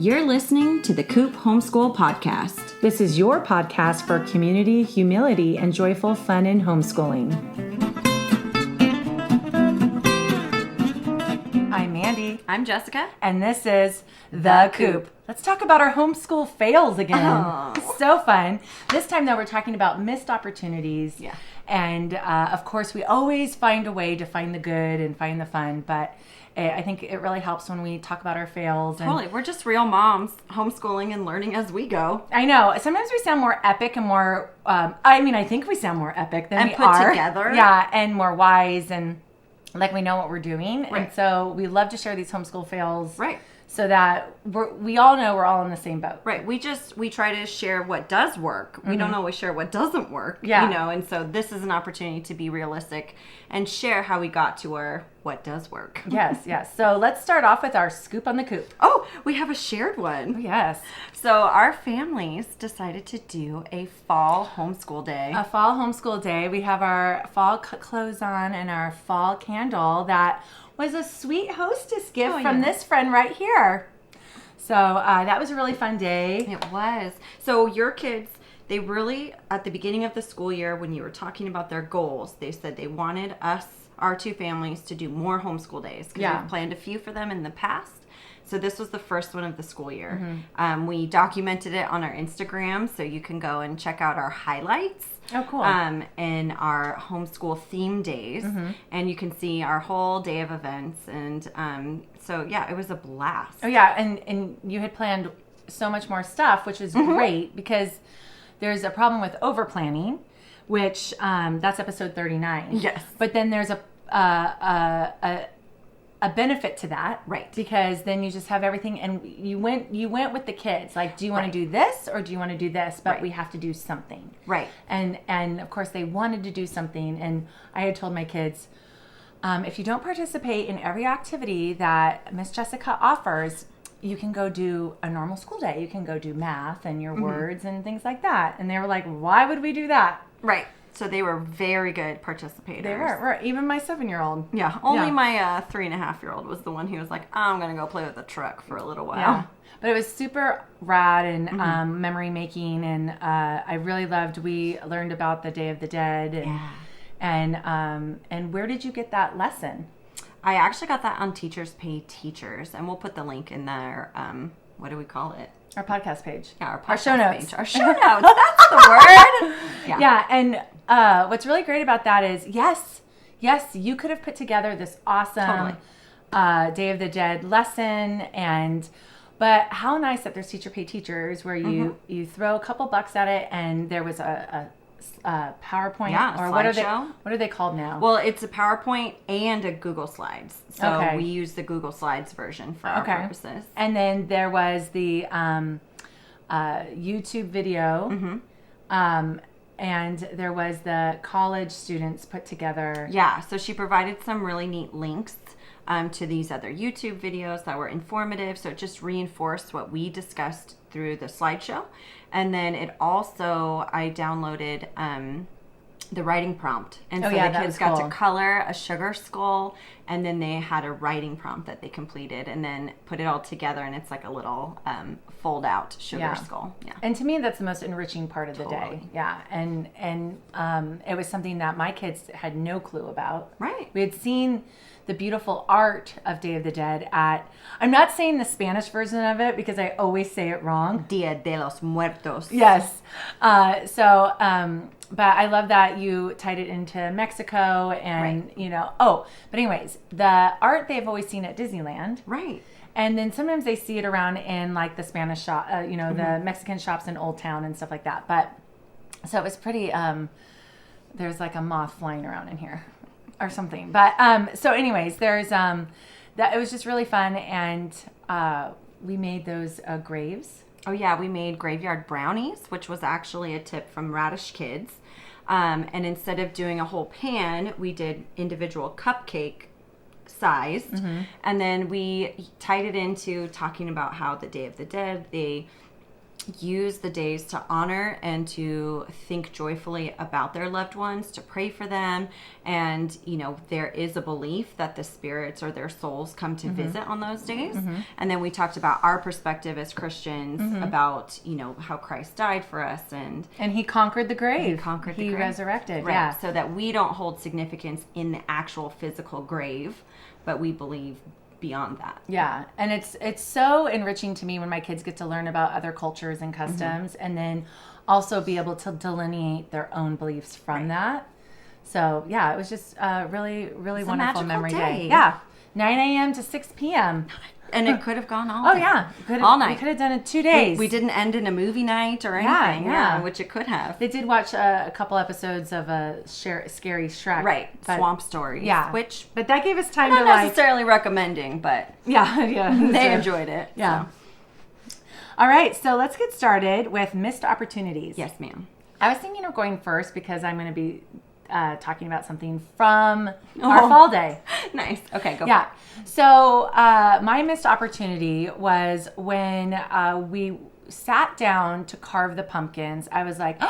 You're listening to the Coop Homeschool Podcast. This is your podcast for community, humility, and joyful fun in homeschooling. I'm Mandy. I'm Jessica. And this is The Coop. Let's talk about our homeschool fails again. Oh. So fun. This time, though, we're talking about missed opportunities. Yeah. And, of course, we always find a way to find the good and find the fun. But I think it really helps when we talk about our fails. Totally. We're just real moms homeschooling and learning as we go. I know. Sometimes we sound more epic and more, I think we sound more epic than we put are. together. Yeah, and more wise and like we know what we're doing. Right. And so we love to share these homeschool fails. Right. So that we all know we're all in the same boat. Right. We try to share what does work. We don't always share what doesn't work. Yeah. And so this is an opportunity to be realistic and share how we got to our what does work. Yes. So let's start off with our scoop on the coop. Oh, we have a shared one. Oh, yes. So our families decided to do a fall homeschool day. A fall homeschool day. We have our fall clothes on and our fall candle that was a sweet hostess gift from this friend right here. So that was a really fun day. It was. So your kids, they really, at the beginning of the school year, when you were talking about their goals, they said they wanted us, our two families, to do more homeschool days. Because we've planned a few for them in the past. So this was the first one of the school year. Mm-hmm. We documented it on our Instagram, so you can go and check out our highlights. Oh, cool. And our homeschool theme days. Mm-hmm. And you can see our whole day of events. And so, yeah, it was a blast. Oh, yeah. And you had planned so much more stuff, which was great because there's a problem with over-planning, which that's episode 39. Yes. But then there's a benefit to that, right? Because then you just have everything, and you went with the kids. Like, do you want to do this or do you want to do this? But we have to do something, right? And of course they wanted to do something, and I had told my kids, if you don't participate in every activity that Miss Jessica offers, you can go do a normal school day. You can go do math and your words and things like that. And they were like, why would we do that? Right. So they were very good participators. They were. Even my 7-year-old. Yeah. Only my 3.5-year-old was the one who was like, I'm going to go play with the truck for a little while. Yeah. But it was super rad and memory making. And I really loved, we learned about the Day of the Dead. And where did you get that lesson? I actually got that on Teachers Pay Teachers. And we'll put the link in there. What do we call it? Our podcast page. Yeah, our show notes. Page. Our show notes. That's the word. Yeah. And what's really great about that is, yes, you could have put together this awesome Day of the Dead lesson, but how nice that there's Teacher Pay Teachers where you throw a couple bucks at it, and there was a PowerPoint or what are they called now? Well, it's a PowerPoint and a Google Slides. So we use the Google Slides version for our purposes. And then there was the YouTube video. And there was the college students put together. Yeah, so she provided some really neat links to these other YouTube videos that were informative. So it just reinforced what we discussed through the slideshow. And then it also, I downloaded the writing prompt. And so the kids got to color a sugar skull, and then they had a writing prompt that they completed and then put it all together, and it's like a little fold out sugar skull. Yeah. And to me, that's the most enriching part of the day. Yeah. And it was something that my kids had no clue about. Right. We had seen the beautiful art of Day of the Dead I'm not saying the Spanish version of it because I always say it wrong. Dia de los Muertos. Yes. But I love that you tied it into Mexico and, but anyways, the art they've always seen at Disneyland. Right. And then sometimes they see it around in like the Spanish shop, the Mexican shops in Old Town and stuff like that. But so it was pretty, there's like a moth flying around in here or something. But so anyways, there's that it was just really fun, and we made those graves. Oh yeah, we made graveyard brownies, which was actually a tip from Radish Kids. And instead of doing a whole pan, we did individual cupcake sized, and then we tied it into talking about how the Day of the Dead, they use the days to honor and to think joyfully about their loved ones, to pray for them. And, there is a belief that the spirits or their souls come to visit on those days. And then we talked about our perspective as Christians about, how Christ died for us. And he conquered the grave. He resurrected. Right. Yeah. So that we don't hold significance in the actual physical grave, but we believe beyond that. Yeah. And it's so enriching to me when my kids get to learn about other cultures and customs and then also be able to delineate their own beliefs from that. So yeah, it was just a really, really wonderful memory day. Yeah. 9 a.m. to 6 p.m. And it could have gone all Oh day. yeah. All night. We could have done it 2 days. We didn't end in a movie night or anything. Yeah. Which it could have. They did watch a couple episodes of a scary Shrek. Right. But, Swamp Stories. Yeah. But that gave us time not to not necessarily recommending, but yeah. they enjoyed it. Yeah. So. All right. So let's get started with missed opportunities. Yes, ma'am. I was thinking of going first because I'm going to be talking about something from our fall day. Nice. Okay, go Yeah. for it. So my missed opportunity was when we sat down to carve the pumpkins. I was like,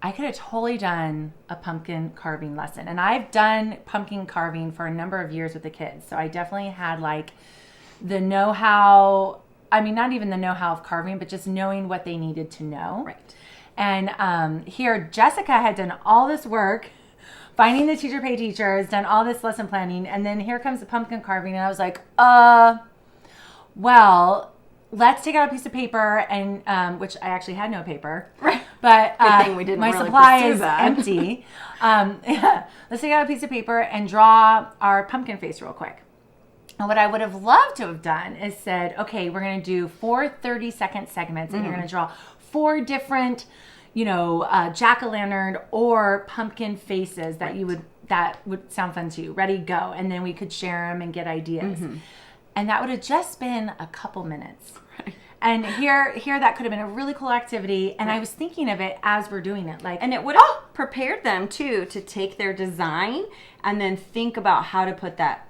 I could have totally done a pumpkin carving lesson. And I've done pumpkin carving for a number of years with the kids. So I definitely had like the know-how. I mean, not even the know-how of carving, but just knowing what they needed to know. Right. And here, Jessica had done all this work, finding the teacher pay teachers, done all this lesson planning, and then here comes the pumpkin carving, and I was like, well, let's take out a piece of paper, and which I actually had no paper. Right. But Good thing we didn't my really supply pursue is that. empty. Let's take out a piece of paper and draw our pumpkin face real quick. And what I would have loved to have done is said, okay, we're going to do 4 30-second segments, and you're going to draw 4 different, jack-o'-lantern or pumpkin faces that that would sound fun to you. Ready, go. And then we could share them and get ideas. And that would have just been a couple minutes. Right. And here that could have been a really cool activity. And I was thinking of it as we're doing it. And it would have prepared them, too, to take their design and then think about how to put that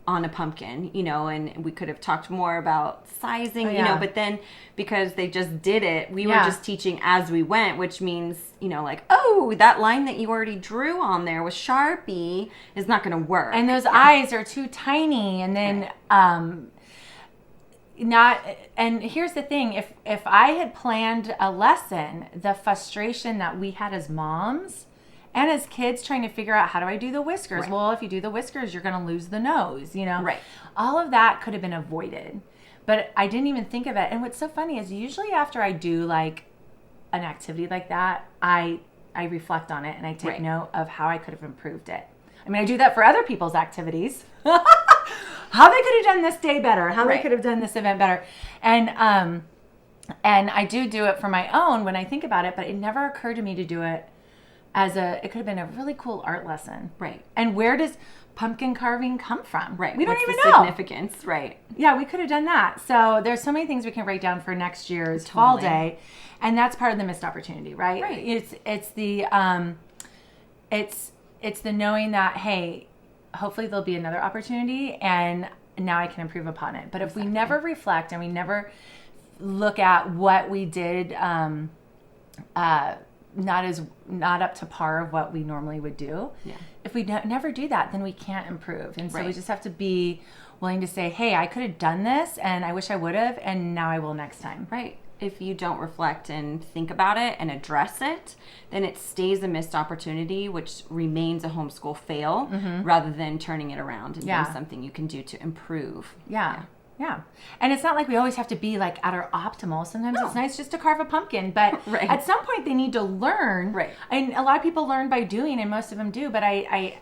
on a pumpkin, and we could have talked more about sizing, but then because they just did it, we were just teaching as we went, which means, that line that you already drew on there with Sharpie is not going to work. And those eyes are too tiny. And then, and here's the thing, if I had planned a lesson, the frustration that we had as moms and as kids trying to figure out, how do I do the whiskers? Right. Well, if you do the whiskers, you're going to lose the nose, Right. All of that could have been avoided. But I didn't even think of it. And what's so funny is usually after I do like an activity like that, I reflect on it and I take note of how I could have improved it. I mean, I do that for other people's activities. How they could have done this day better, how they could have done this event better. And I do it for my own when I think about it, but it never occurred to me to do it it could have been a really cool art lesson. Right. And where does pumpkin carving come from? Right. We don't What's even the know. Significance. Right. Yeah, we could have done that. So there's so many things we can write down for next year's fall day. And that's part of the missed opportunity, right? Right. It's the knowing that, hey, hopefully there'll be another opportunity and now I can improve upon it. But if we never reflect and we never look at what we did not up to par of what we normally would do. Yeah. If we never do that, then we can't improve. And so we just have to be willing to say, hey, I could have done this and I wish I would have, and now I will next time. Right. If you don't reflect and think about it and address it, then it stays a missed opportunity, which remains a homeschool fail rather than turning it around and doing something you can do to improve. Yeah. And it's not like we always have to be like at our optimal. Sometimes it's nice just to carve a pumpkin, but at some point they need to learn. Right. And a lot of people learn by doing, and most of them do, but I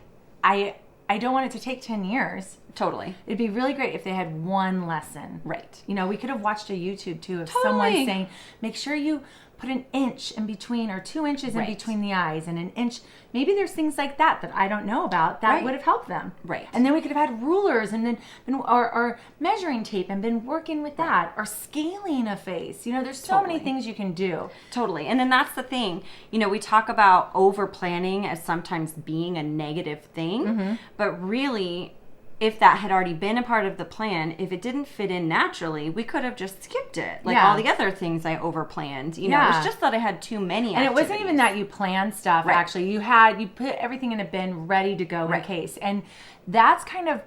don't want it to take 10 years. Totally. It'd be really great if they had one lesson. Right. We could have watched a YouTube too of someone saying, make sure you put an inch in between or 2 inches in between the eyes and an inch. Maybe there's things like that I don't know about that would have helped them. Right. And then we could have had rulers and then or measuring tape and been working with that or scaling a face. There's so many things you can do. Totally. And then that's the thing. We talk about over planning as sometimes being a negative thing, but really if that had already been a part of the plan, if it didn't fit in naturally, we could have just skipped it. Like all the other things I overplanned. You know, it was just that I had too many activities. And it wasn't even that you planned stuff, actually. You put everything in a bin ready to go in case. And that's kind of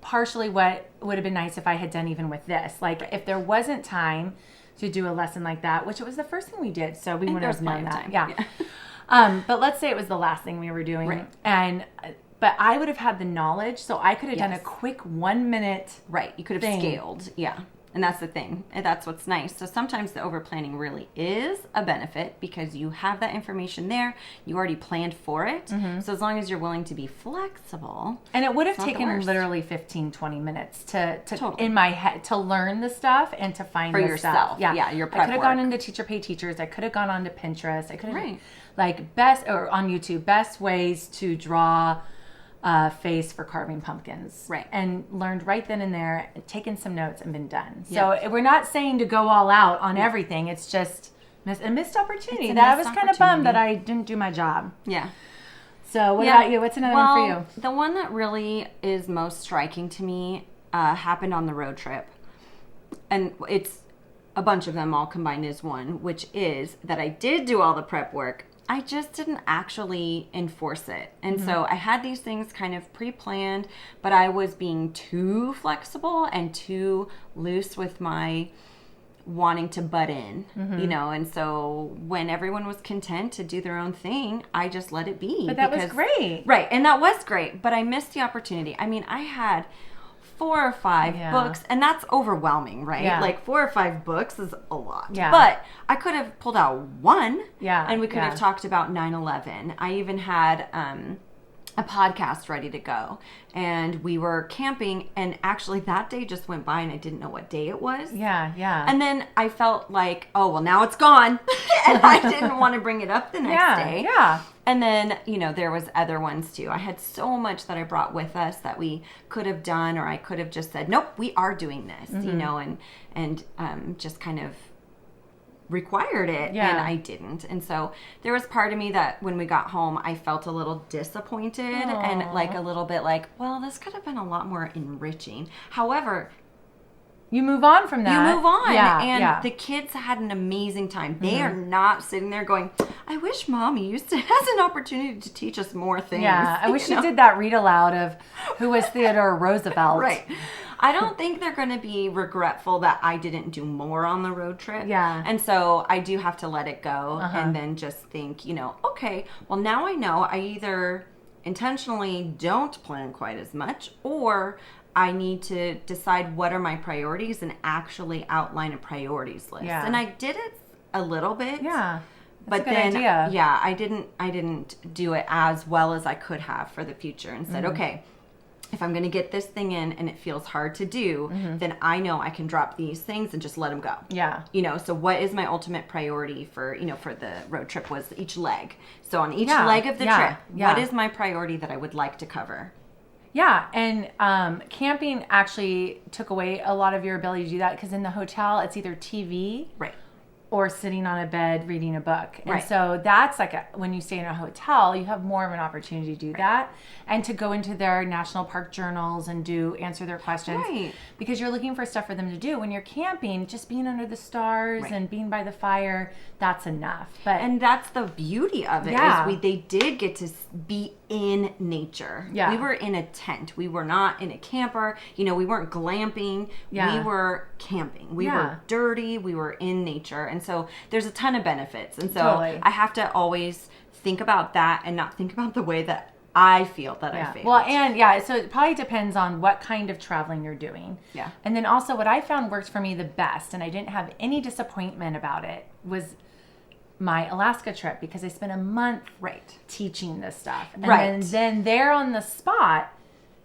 partially what would have been nice if I had done even with this. Like, if there wasn't time to do a lesson like that, which it was the first thing we did, so we wouldn't have known that. Yeah. But let's say it was the last thing we were doing. And... But I would have had the knowledge, so I could have done a quick 1 minute. Right. You could have scaled. Yeah. And that's the thing. And that's what's nice. So sometimes the over planning really is a benefit because you have that information there. You already planned for it. So as long as you're willing to be flexible. And it would have taken literally 15, 20 minutes to in my head to learn the stuff and to find for the yourself. Stuff. Yeah. Yeah. Your prep I could have work. gone into Teacher Pay Teachers. I could have gone on to Pinterest. I could have like on YouTube, best ways to draw face for carving pumpkins. Right. And learned right then and there, taken some notes and been done. So we're not saying to go all out on everything. It's just a missed opportunity. I was kind of bummed that I didn't do my job. Yeah. So what about you? What's another one for you? The one that really is most striking to me happened on the road trip. And it's a bunch of them all combined as one, which is that I did do all the prep work. I just didn't actually enforce it. And so I had these things kind of pre-planned, but I was being too flexible and too loose with my wanting to butt in, you know, and so when everyone was content to do their own thing, I just let it be. But that was great. Right, and that was great, but I missed the opportunity. I mean, I had 4 or 5 books, and that's overwhelming, right? Yeah. Like 4 or 5 books is a lot. Yeah. But I could have pulled out one, and we could Yeah. have talked about 9/11. I even had a podcast ready to go, and we were camping, and actually that day just went by, and I didn't know what day it was. Yeah. And then I felt like, oh, well, now it's gone, and I didn't want to bring it up the next day. Yeah. And then, you know, there was other ones too. I had so much that I brought with us that we could have done, or I could have just said, nope, we are doing this, you know, and just kind of required it, and I didn't. And so there was part of me that when we got home, I felt a little disappointed and like a little bit like, well, this could have been a lot more enriching. However, you move on from that. You move on. Yeah, the kids had an amazing time. They are not sitting there going, I wish Mommy has an opportunity to teach us more things. Yeah, I wish you did that read aloud of who was Theodore Roosevelt. Right. I don't think they're going to be regretful that I didn't do more on the road trip. Yeah. And so I do have to let it go and then just think, you know, okay, well, now I know I either intentionally don't plan quite as much, or I need to decide what are my priorities and actually outline a priorities list. Yeah. And I did it a little bit. Yeah. But then, I didn't do it as well as I could have for the future, and said, okay, if I'm going to get this thing in and it feels hard to do, then I know I can drop these things and just let them go. Yeah. You know, so what is my ultimate priority for the road trip was each leg. So on each leg of the trip, what is my priority that I would like to cover? Yeah, and camping actually took away a lot of your ability to do that, because in the hotel, it's either TV or sitting on a bed reading a book. And so that's like when you stay in a hotel, you have more of an opportunity to do that and to go into their national park journals and answer their questions. Right. Because you're looking for stuff for them to do. When you're camping, just being under the stars and being by the fire, that's enough. And that's the beauty of it, is they did get to be in nature. Yeah. We were in a tent. We were not in a camper. You know, we weren't glamping. Yeah. We were camping. We were dirty. We were in nature. And so there's a ton of benefits. And so I have to always think about that and not think about the way that I feel that I failed. Well, and so it probably depends on what kind of traveling you're doing. Yeah. And then also what I found worked for me the best, and I didn't have any disappointment about it, was my Alaska trip, because I spent a month teaching this stuff. And then there on the spot,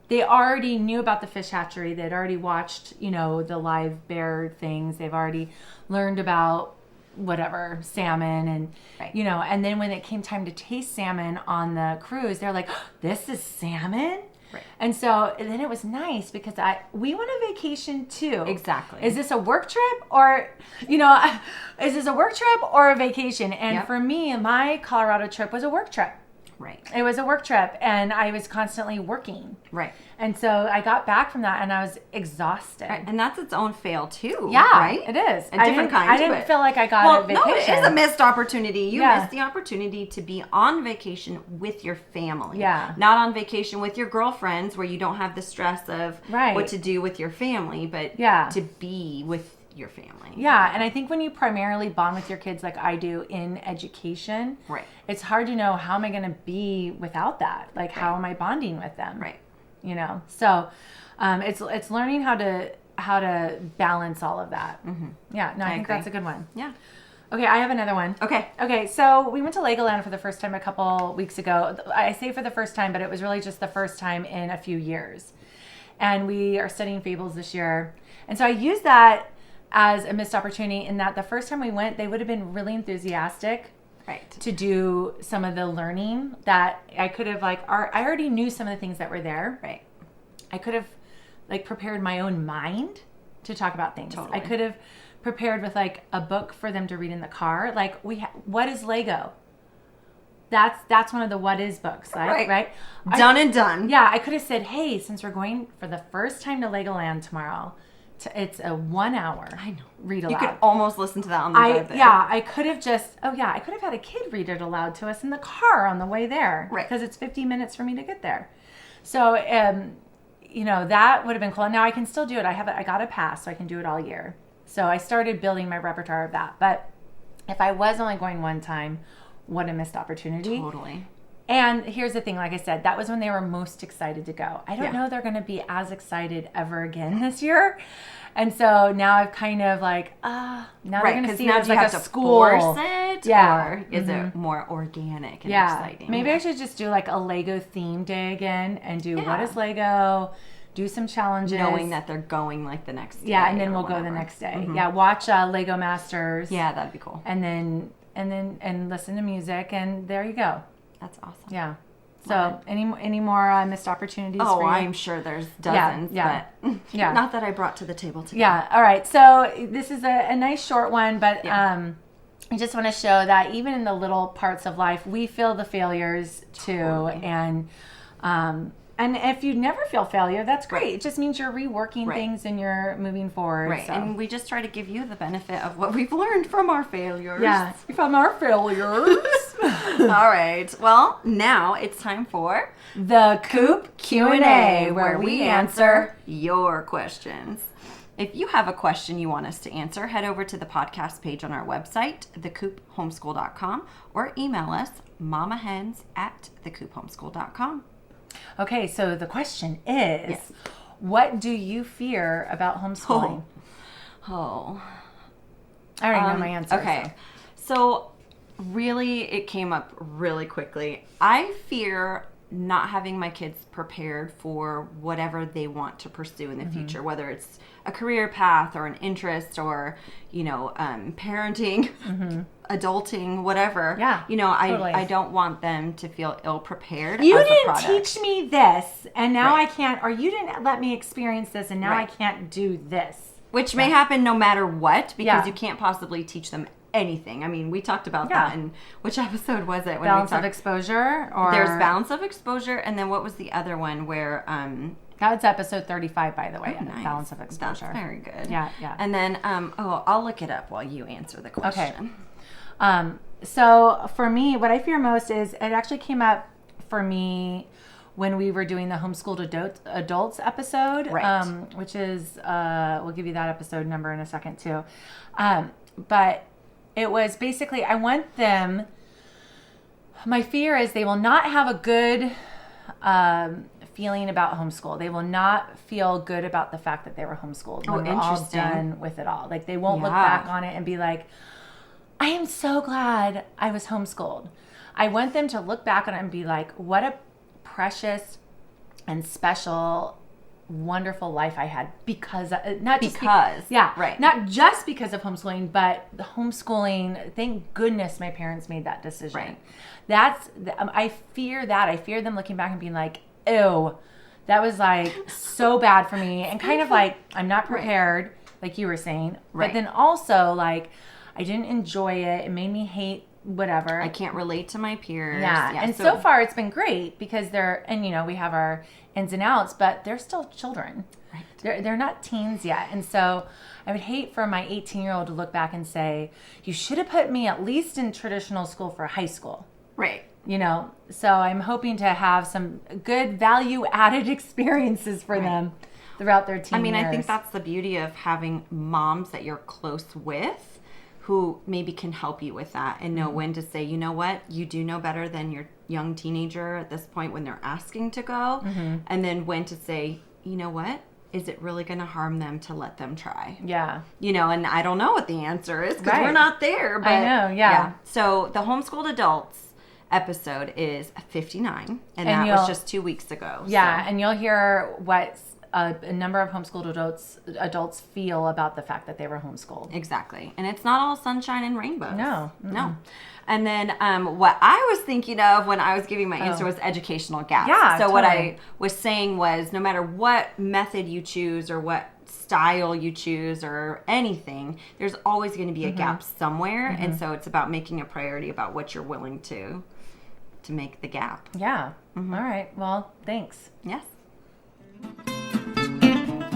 they already knew about the fish hatchery. They'd already watched, you know, the live bear things. They've already learned about whatever, salmon, and you know, and then when it came time to taste salmon on the cruise, they're like, oh, this is salmon? Right. And so then it was nice because we went on vacation too. Exactly. Is this a work trip or, you know, is this a work trip or a vacation? And for me, my Colorado trip was a work trip. Right. It was a work trip, and I was constantly working. Right. And so I got back from that, and I was exhausted. Right. And that's its own fail too. Yeah, right. It is A different kind. I didn't feel like I got a vacation. No, it is a missed opportunity. You missed the opportunity to be on vacation with your family. Yeah. Not on vacation with your girlfriends, where you don't have the stress of what to do with your family, but to be with your family. Yeah, and I think when you primarily bond with your kids like I do in education, it's hard to know, how am I going to be without that? Like, how am I bonding with them? Right. You know, so it's learning how to balance all of that. Mm-hmm. Yeah, no, I think that's a good one. Yeah. Okay, I have another one. Okay, so we went to Legoland for the first time a couple weeks ago. I say for the first time, but it was really just the first time in a few years. And we are studying fables this year. And so I used that as a missed opportunity, in that the first time we went, they would have been really enthusiastic to do some of the learning that I could have, like, I already knew some of the things that were there. Right. I could have, like, prepared my own mind to talk about things. Totally. I could have prepared with, like, a book for them to read in the car. Like, what is Lego? That's one of the what is books, right? Done and done. Yeah, I could have said, hey, since we're going for the first time to Legoland tomorrow, it's a 1 hour. I know. Read aloud. You could almost listen to that on the way there. Yeah, I could have I could have had a kid read it aloud to us in the car on the way there. Right. Because it's 15 minutes for me to get there. So, that would have been cool. Now I can still do it. I got a pass, so I can do it all year. So I started building my repertoire of that. But if I was only going one time, what a missed opportunity. Totally. And here's the thing, like I said, that was when they were most excited to go. I don't know they're going to be as excited ever again this year. And so now I've kind of like, now they're going to see it as like a school. Force it? Yeah. Or is it more organic and exciting? Maybe I should just do like a Lego theme day again and do what is Lego, do some challenges. Knowing that they're going like the next day. Yeah, and then we'll go the next day. Mm-hmm. Yeah, watch Lego Masters. Yeah, that'd be cool. And then listen to music, and there you go. That's awesome. Yeah. So any more missed opportunities for you? I'm sure there's dozens. But not that I brought to the table today. Yeah. All right. So this is a nice short one, but I just want to show that even in the little parts of life, we feel the failures too. Totally. And if you never feel failure, that's great. It just means you're reworking things and you're moving forward. Right. So. And we just try to give you the benefit of what we've learned from our failures. Yeah. From our failures. All right. Well, now it's time for the Coop Q A, where we answer your questions. If you have a question you want us to answer, head over to the podcast page on our website, thecoophomeschool.com, or email us, mamahens@thecoophomeschool.com. Okay, so the question is, what do you fear about homeschooling? Oh. I already know my answer. Okay. So really, it came up really quickly. I fear not having my kids prepared for whatever they want to pursue in the future, whether it's a career path or an interest or, parenting, adulting, whatever. Yeah. Totally. I don't want them to feel ill prepared. You didn't teach me this, and now I can't, or you didn't let me experience this, and now I can't do this. Which may happen no matter what, because you can't possibly teach them anything. I mean, we talked about that in which episode was it? When balance of exposure, or there's balance of exposure, and then what was the other one where that's episode 35, by the way. Nice. Balance of exposure. That's very good. Yeah. And then I'll look it up while you answer the question. Okay. So for me, what I fear most is it actually came up for me when we were doing the homeschooled adults episode, which is we'll give you that episode number in a second too. But it was basically, I want them, my fear is they will not have a good feeling about homeschool. They will not feel good about the fact that they were homeschooled when we're all done with it all. Like, they won't look back on it and be like, I am so glad I was homeschooled. I want them to look back on it and be like, what a precious and special, wonderful life I had not just because of homeschooling, but the homeschooling, thank goodness my parents made that decision. Right. I fear them looking back and being like, ew, that was like so bad for me, and kind of like I'm not prepared, like you were saying, but then also like I didn't enjoy it. It made me hate whatever. I can't relate to my peers. Yeah. And so far it's been great because we have our ins and outs, but they're still children. Right. They're not teens yet. And so I would hate for my 18-year-old to look back and say, you should have put me at least in traditional school for high school. Right. So I'm hoping to have some good value-added experiences for them throughout their teen years. I think that's the beauty of having moms that you're close with who maybe can help you with that and know when to say, you know what, you do know better than your young teenager at this point when they're asking to go. And then when to say, you know what, is it really going to harm them to let them try? Yeah. And I don't know what the answer is because we're not there. But I know, yeah. So the homeschooled adults episode is 59, and that was just 2 weeks ago. Yeah, so. And you'll hear what a number of homeschooled adults feel about the fact that they were homeschooled. Exactly. And it's not all sunshine and rainbows. No. No. And then what I was thinking of when I was giving my answer was educational gaps. Yeah, so what I was saying was no matter what method you choose or what style you choose or anything, there's always going to be a gap somewhere. And so it's about making a priority about what you're willing to make the gap. Yeah. All right. Well, thanks. Yes.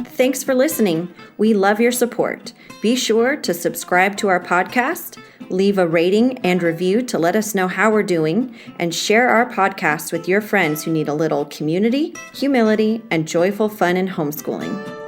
Thanks for listening. We love your support. Be sure to subscribe to our podcast, leave a rating and review to let us know how we're doing, and share our podcast with your friends who need a little community, humility, and joyful fun in homeschooling.